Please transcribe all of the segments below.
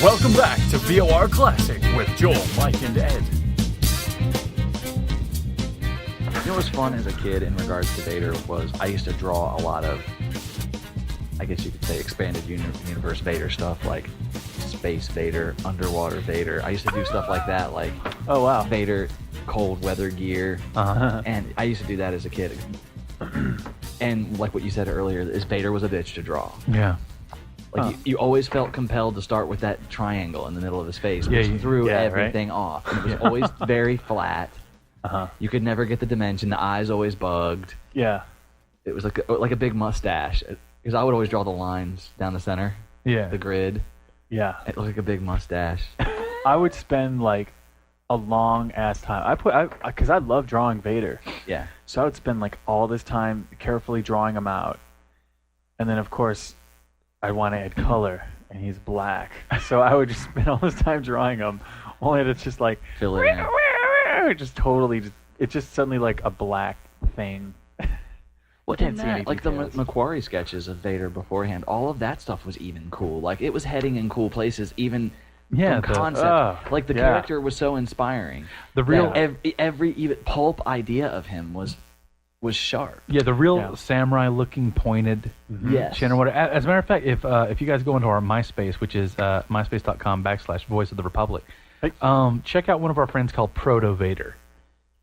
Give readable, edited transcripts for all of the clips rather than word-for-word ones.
Welcome back to VOR Classic with Joel, Mike, and Ed. You know what was fun as a kid in regards to Vader was I used to draw a lot of, I guess you could say, expanded universe Vader stuff, like Space Vader, Underwater Vader. I used to do stuff like that, like Oh, wow. Vader cold weather gear, and I used to do that as a kid. And like what you said earlier, is Vader was a bitch to draw. Yeah. Like you always felt compelled to start with that triangle in the middle of his face, Yeah, which threw yeah, everything off. And it was always very flat. You could never get the dimension. The eyes always bugged. Yeah. It was like a big mustache, because I would always draw the lines down the center, Yeah. the grid. Yeah. It looked like a big mustache. I would spend like a long ass time. Because I love drawing Vader. Yeah. So I would spend like all this time carefully drawing him out. And then, of course, I want to add color, and he's black. So I would just spend all this time drawing him, only to just like Fill it in. just totally. It's just suddenly like a black thing. Well, can't didn't see any that, like the details. Macquarie sketches of Vader beforehand, all of that stuff was even cool. Like it was heading in cool places, even Yeah, from the- concept. Like the yeah. character was so inspiring. The real, that every even pulp idea of him was sharp. yeah, the real Yeah. samurai-looking pointed Yes. chin or whatever. As a matter of fact, if you guys go into our MySpace, which is myspace.com/Voice of the Republic, Hey. check out one of our friends called Proto Vader.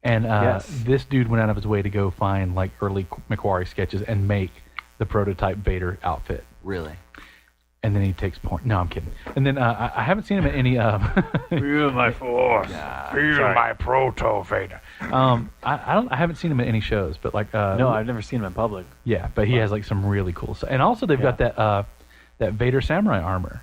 And Yes. this dude went out of his way to go find like early Macquarie sketches and make the prototype Vader outfit. Really. And then he takes point. No, I'm kidding. And then I haven't seen him at any. Feel my force. Feel my proto Vader. I haven't seen him at any shows, but like No, I've never seen him in public. yeah, but he has like some really cool stuff. And also they've got that Vader samurai armor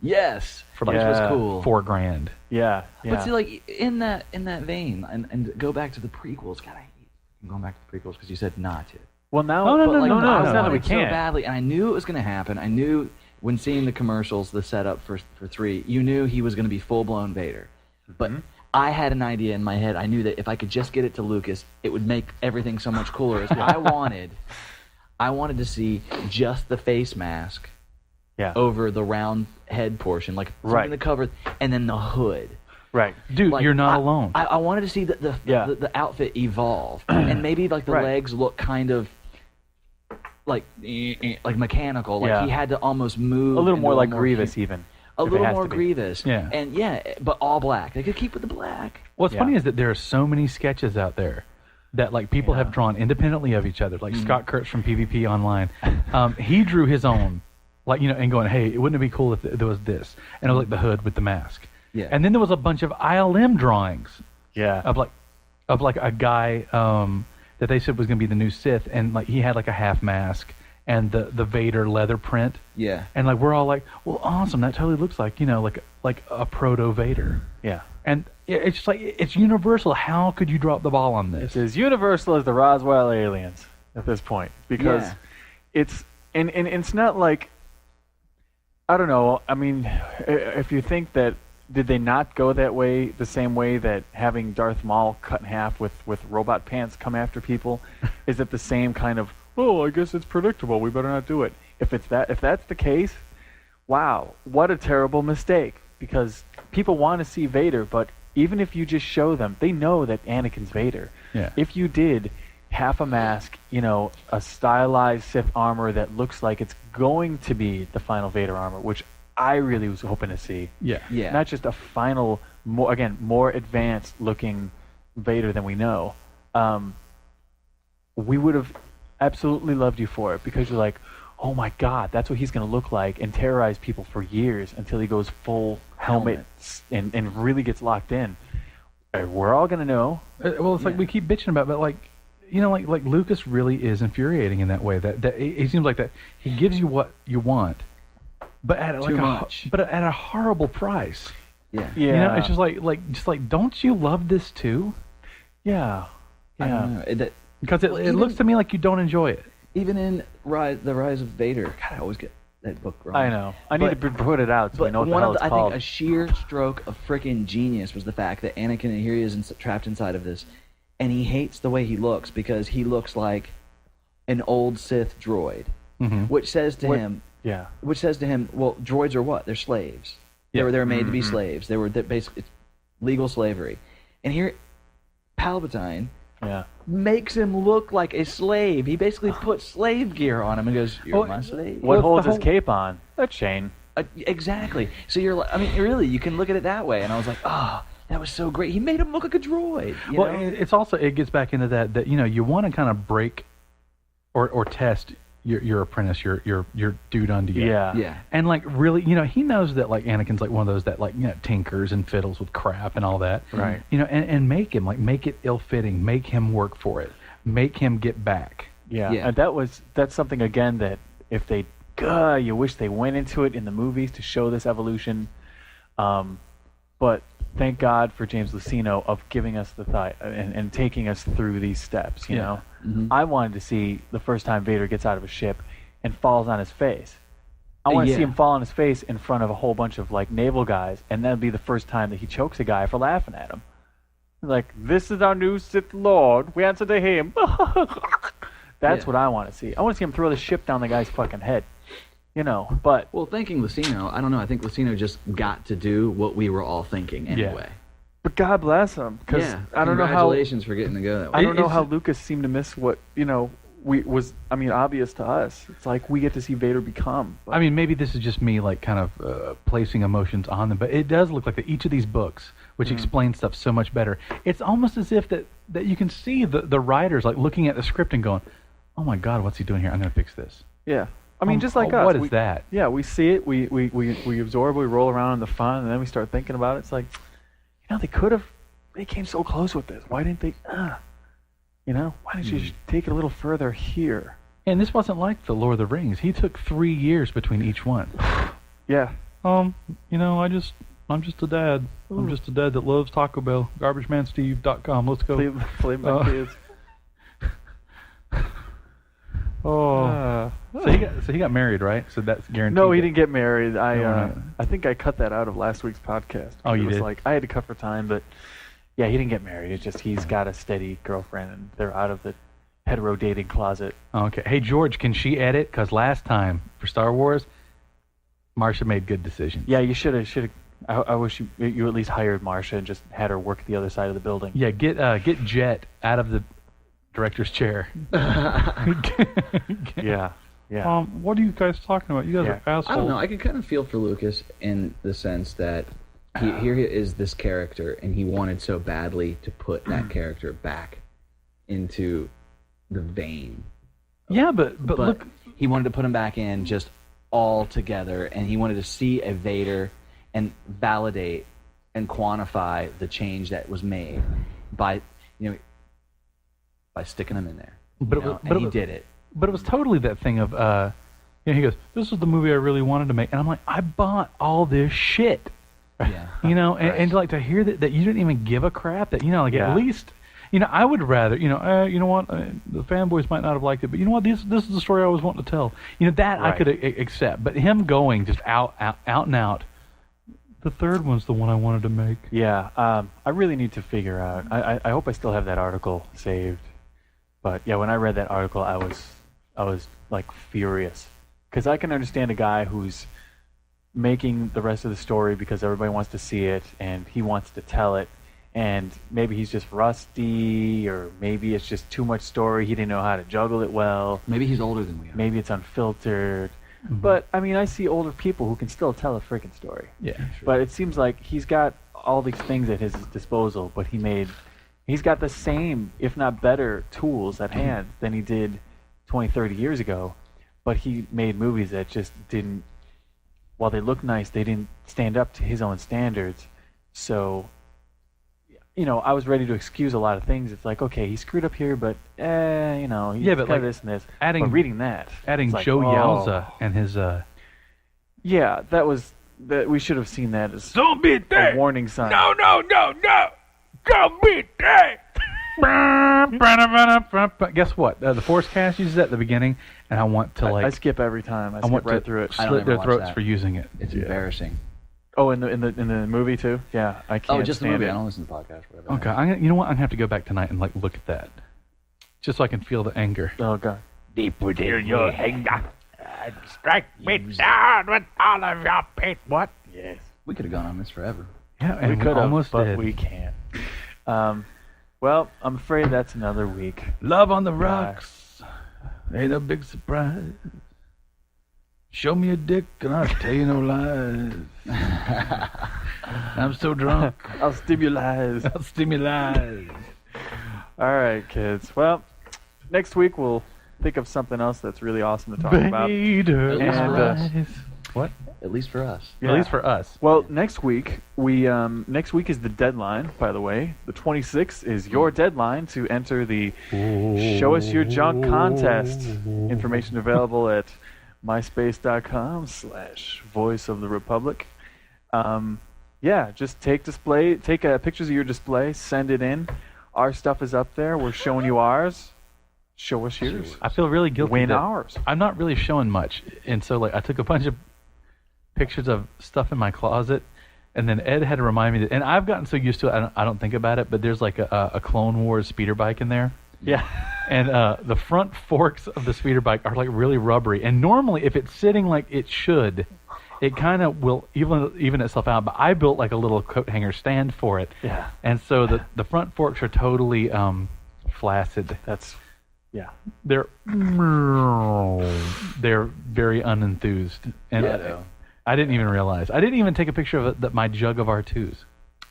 Yes. for like Which was Yeah. cool. $4,000. Yeah. Yeah. But see, like in that vein, and go back to the prequels. God, I hate going back to the prequels because you said not to. well, now. Oh, no, but, no, like, no, no, I no, it's not that we wanted so can't. badly, and I knew it was going to happen. I knew when seeing the commercials, the setup for 3, you knew he was going to be full-blown Vader. But I had an idea in my head. I knew that if I could just get it to Lucas, it would make everything so much cooler. Is I wanted to see just the face mask Yeah. over the round head portion, like something Right. to cover, and then the hood. Right. Dude, Like, you're not alone. I wanted to see the outfit evolve, and maybe like the Right. legs look kind of like mechanical. Like Yeah. he had to almost move A little into more like hu- Grievous, even. A if it little has more to be. Grievous. Yeah. And but all black. They could keep with the black. What's Yeah. funny is that there are so many sketches out there that like people have drawn independently of each other. Like Scott Kurtz from PvP Online, he drew his own, like and going, hey, wouldn't it be cool if there was this? And it was like the hood with the mask. Yeah. And then there was a bunch of ILM drawings Yeah. of like a guy that they said was going to be the new Sith, and like he had like a half mask and the Vader leather print. Yeah. And like we're all like, well, awesome, that totally looks like like a proto Vader. Yeah. And it's just like it's universal. How could you drop the ball on this? It's as universal as the Roswell aliens at this point, because Yeah. it's and it's not like, I don't know. I mean, if you think that, did they not go that way, the same way that having Darth Maul cut in half with robot pants come after people, is it the same kind of, oh, I guess it's predictable, we better not do it. If that's the case, wow, what a terrible mistake, because people want to see Vader, but even if you just show them, they know that Anakin's Vader. Yeah. If you did half a mask, a stylized Sith armor that looks like it's going to be the final Vader armor, which I really was hoping to see. Yeah. Yeah. Not just a final, more advanced looking Vader than we know. We would have absolutely loved you for it, because you're like, oh my God, that's what he's going to look like, and terrorize people for years until he goes full helmet and really gets locked in. We're all going to know. Well, it's like we keep bitching about, but like like Lucas really is infuriating in that way. That it seems like that he gives you what you want, but at Too much. but at a horrible price. Yeah. Yeah. It's just like don't you love this too? Yeah. I Yeah. don't know. Because it looks to me like you don't enjoy it. Even in the Rise of Vader, God, I always get that book wrong. I know. I need to put it out so we But know what the one hell of it's I called. think a sheer stroke of freaking genius was the fact that Anakin, and here he is trapped inside of this, and he hates the way he looks because he looks like an old Sith droid, which says to him, Yeah. well, droids are what? They're slaves. They were made to be slaves. They were basically legal slavery. And here, Palpatine makes him look like a slave. He basically puts slave gear on him and goes, "You're my slave." What holds his cape on? A chain. Exactly. So you're like, I mean, really, you can look at it that way. And I was like, oh, that was so great. He made him look like a droid. You know? It's also, it gets back into that you want to kind of break or test your apprentice, your dude under you. Yeah. And like really, he knows that like Anakin's like one of those that like tinkers and fiddles with crap and all that. Right. And make him make it ill-fitting, make him work for it, make him get back. Yeah. And that's something again that if they you wish they went into it in the movies to show this evolution. But thank God for James Luceno of giving us the thought and taking us through these steps, you know. Mm-hmm. I wanted to see the first time Vader gets out of a ship and falls on his face. I want to see him fall on his face in front of a whole bunch of like naval guys, and that'd be the first time that he chokes a guy for laughing at him. Like, this is our new Sith Lord. We answer to him. That's what I want to see. I want to see him throw the ship down the guy's fucking head. But... Well, thanking Luceno, I don't know. I think Luceno just got to do what we were all thinking anyway. But God bless him. Because I don't know how... Congratulations for getting to go that way. I don't know how Lucas seemed to miss what, obvious to us. It's like we get to see Vader become. But. I mean, maybe this is just me, like, kind of placing emotions on them, but it does look like that each of these books, which explains stuff so much better, it's almost as if that you can see the writers, like, looking at the script and going, oh my God, what's he doing here? I'm going to fix this. Yeah. I mean, just like us. What is that? Yeah, we see it, we absorb, we roll around in the fun, and then we start thinking about it. It's like, they came so close with this. Why didn't they, why didn't you just take it a little further here? And this wasn't like the Lord of the Rings. He took 3 years between each one. Yeah. I'm just a dad. Ooh. I'm just a dad that loves Taco Bell. GarbageManSteve.com. Let's go. Play my kids. So he got married, right? So that's guaranteed. No, he didn't get married. I think I cut that out of last week's podcast. Oh, you did? Like I had to cut for time, but yeah, he didn't get married. It's just he's got a steady girlfriend, and they're out of the hetero dating closet. Okay. Hey George, can she edit? Because last time for Star Wars, Marsha made good decisions. Yeah, you should have. I wish you at least hired Marsha and just had her work the other side of the building. Yeah, get Jet out of the director's chair. Yeah. What are you guys talking about? You guys are assholes. I don't know. I can kind of feel for Lucas in the sense that here he is this character, and he wanted so badly to put that character back into the vein. Yeah, but look, he wanted to put him back in just all together, and he wanted to see a Vader and validate and quantify the change that was made by sticking him in there. But he did it. But it was totally that thing of, he goes, "This is the movie I really wanted to make," and I'm like, I bought all this shit. Yeah. And like to hear that you didn't even give a crap, that at least, I would rather, you know what, the fanboys might not have liked it, but you know what, this is the story I was wanting to tell. That I could accept, but him going just out and out. The third one's the one I wanted to make. Yeah, I really need to figure out. I hope I still have that article saved. But yeah, when I read that article, I was like furious, because I can understand a guy who's making the rest of the story because everybody wants to see it and he wants to tell it, and maybe he's just rusty, or maybe it's just too much story. He didn't know how to juggle it well. Maybe he's older than we are. Maybe it's unfiltered. Mm-hmm. But I mean, I see older people who can still tell a freaking story. Yeah. Sure. But it seems like he's got all these things at his disposal, but he's got the same, if not better, tools at hand than he did 20, 30 years ago. But he made movies that just didn't, while they look nice, they didn't stand up to his own standards. So, I was ready to excuse a lot of things. It's like, okay, he screwed up here, but, he's but like this and this. Adding, but reading that. Adding Joe Yowza and his... Yeah, that we should have seen that as Don't be there. A warning sign. No. Don't be there. Guess what? The Force cast uses that at the beginning, and I want to I skip every time. I want skip right to through it. Slit their throats for using it. It's embarrassing. Oh, in the movie too? Yeah, I can't. Oh, just the stand movie. it. I don't listen to the podcast. Whatever. Okay, you know what? I'm gonna have to go back tonight and look at that, just so I can feel the anger. Oh God. Deep within your anger, and strike me down with all of your pain. What? Yes. We could have gone on this forever. Yeah, and we we could have, almost but did. we can't. Well, I'm afraid that's another week. Love on the rocks. Ain't a big surprise. Show me a dick and I'll tell you no lies. I'm so drunk. I'll stimulate. I'll stimulate. All right, kids. Well, next week we'll think of something else that's really awesome to talk about. Vader. At least for us. What? At least for us. Yeah. At least for us. Well, next week next week is the deadline. By the way, the 26th is your deadline to enter the Show Us Your Junk contest. Information available at myspace.com/Voice of the Republic. Yeah, just take pictures of your display, send it in. Our stuff is up there. We're showing you ours. Show us yours. I feel really guilty. Win that ours. I'm not really showing much, and so like I took a bunch of pictures of stuff in my closet, and then Ed had to remind me that. And I've gotten so used to it, I don't think about it. But there's like a Clone Wars speeder bike in there. Yeah. And the front forks of the speeder bike are like really rubbery. And normally, if it's sitting like it should, it kind of will even itself out. But I built like a little coat hanger stand for it. Yeah. And so the front forks are totally flaccid. Yeah. They're very unenthused. And Yeah, though. I didn't even realize. I didn't even take a picture of it, my jug of R2s.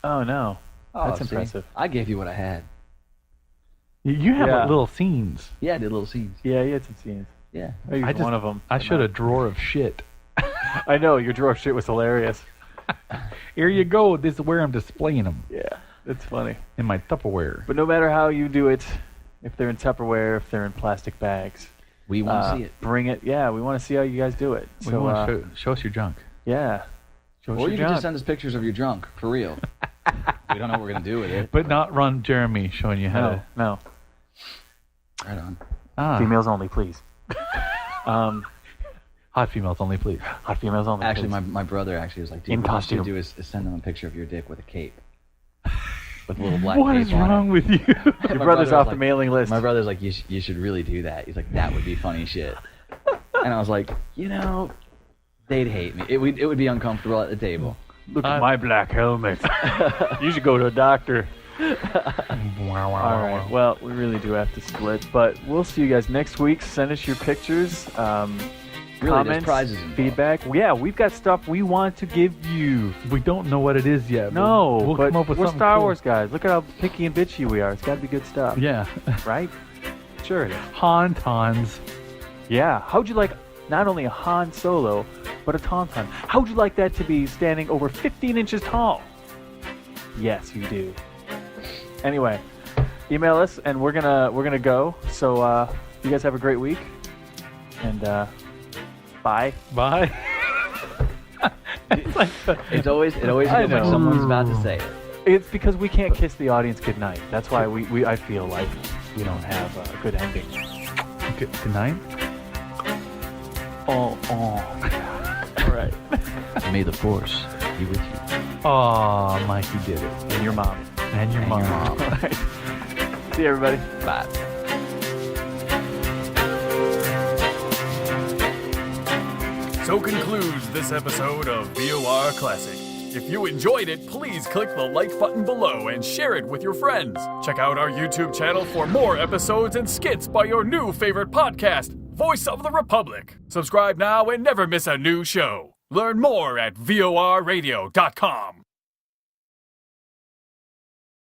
Oh no. Oh, That's see, impressive. I gave you what I had. You have Yeah. little scenes. Yeah, I did little scenes. Yeah, you had some scenes. Yeah. I used one of them. I showed a drawer of shit. I know, your drawer of shit was hilarious. Here you go. This is where I'm displaying them Yeah, it's funny. in my Tupperware. But no matter how you do it, if they're in Tupperware, if they're in plastic bags, We want to see it. bring it. Yeah, we want to see how you guys do it. We So, want to show us your junk. yeah. Show us Or your you can junk. just send us pictures of your junk, for real. We don't know what we're going to do with it. But not Ron Jeremy showing you how No, Right on. to. females only, please. Hot females only, please. Hot females only. Actually, please. my brother actually was like, dude, In what you should costume. do is send them a picture of your dick with a cape. With a little black What cape is on wrong it. with you? Your My brother's brother off was the like- mailing list. My brother's like, you should really do that. He's like, that would be funny shit. And I was like, they'd hate me. It would be uncomfortable at the table. Look at my black helmet. You should go to a doctor. All right. Well, we really do have to split, but we'll see you guys next week. Send us your pictures, Really, there's comments, prizes involved. feedback. Yeah, we've got stuff we want to give you. We don't know what it is yet. but No, we'll but come up with we're something Star cool. Wars guys. Look at how picky and bitchy we are. It's got to be good stuff, Yeah. right? Sure it is. Hauntons. Yeah. How'd you like not only a Han Solo, but a Tauntaun? How'd you like that to be standing over 15 inches tall? Yes, you do. Anyway, email us, and we're gonna go. So you guys have a great week, and bye. Bye. It always I feels like know. someone's about to say it. It's because we can't kiss the audience goodnight. That's why I feel like we don't have a good ending. Good night. Oh. All right. May the Force be with you. Aw, Mikey did it. And your mom. And your mom. All right. See you, everybody. Bye. So concludes this episode of VOR Classic. If you enjoyed it, please click the like button below and share it with your friends. Check out our YouTube channel for more episodes and skits by your new favorite podcast, Voice of the Republic. Subscribe now and never miss a new show. Learn more at vorradio.com.